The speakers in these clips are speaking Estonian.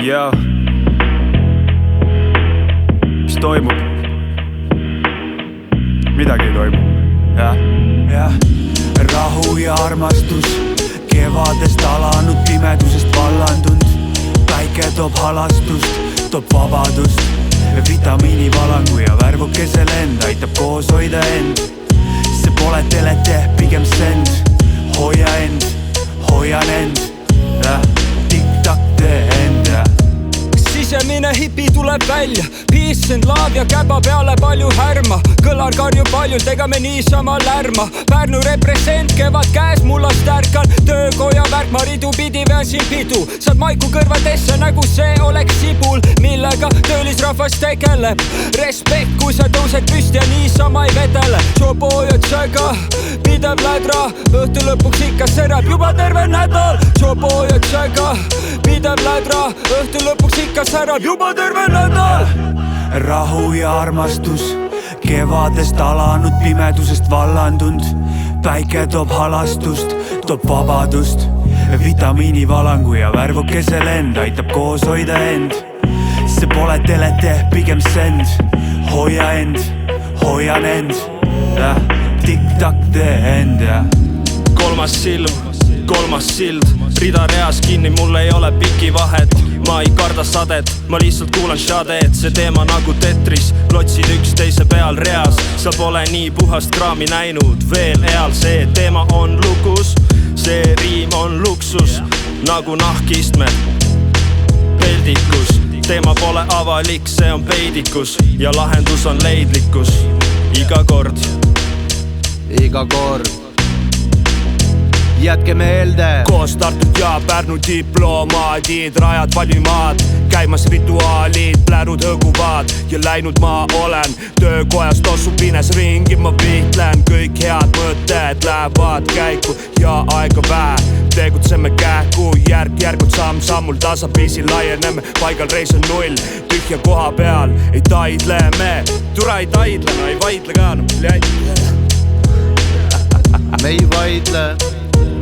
Joo. Mis toimub? Midagi ei toimu. Jah. Rahu ja armastus, kevadest alanud, pimedusest vallandunud. Päike toob halastust, toob vabadust, vitamiinivalangu ja värvukese lend aitab koos hoida end. See pole telete, pigem send. Hoia end, hoian end. Tiktak tee end. Sisemine hipi tuleb välja, peace and love ja käba peale palju härma. Kõlar karjub paljult, ega me niisama lärma. Pärnu represent, kevad käes, mullast ärkan. Töökoja värk, ma ridu pidi vean siin pidu. Saad maiku kõrvadesse nagu see oleks sibul, millega töölisrahvas tegeleb. Respekt, kui sa tõused püsti ja niisama ei vedele. Tšobojotšega pidev lädra, õhtu lõpuks ikka serab juba terve nädal. Tšobojotšega pidev lädra, õhtu lõpuks ikka särab juba terve nädal. Rahu ja armastus, kevadest alanud, pimedusest vallandunud. Päike toob halastust, toob vabadust, vitamiinivalangu ja värvukese lend aitab koos hoida end. See pole telete, pigem send. Hoia end, hoian end. Tiktak tee end. Kolmas silm, kolmas sild, rida reas kinni, mul ei ole piki vahet. Ma ei karda sadet, ma lihtsalt kuulan šadet. See teema nagu Tetris, klotsid üksteise peal reas. Sa pole nii puhast kraami näinud veel eal. See teema on lukus, see riim on luksus, nagu nahkistmed peldikus. Teema pole avalik, see on peidikus ja lahendus on leidlikkus. Iga kord jätke meelde. Koos Tartud ja Pärnu diplomaadid, rajad valmimaad, käimas rituaalid, plärud hõguvad ja läinud ma olen. Töökojas tossu pines ringi ma vihtlen, kõik head mõtted lähevad käiku ja aega vähe. Tegutseme kähku, järk-järgult samm-sammul tasapisi laieneme. Paigal reis on null, tühja koha peal ei taidle me. Tule ei taidle, no ei vaidle ka, no blядь. Me ei vaidle,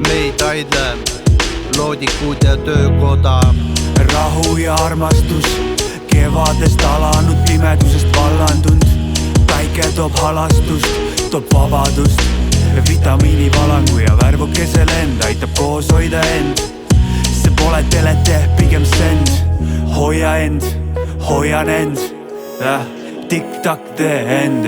me ei taidle, loodikud ja töökoda. Rahu ja armastus, kevadest alanud, pimedusest vallandunud. Päike toob halastust, toob vabadust, vitamiinivalangu ja värvukese lend aitab koos hoida end. See pole telete, pigem send. Hoia end, hoian end. Tiktak tee end.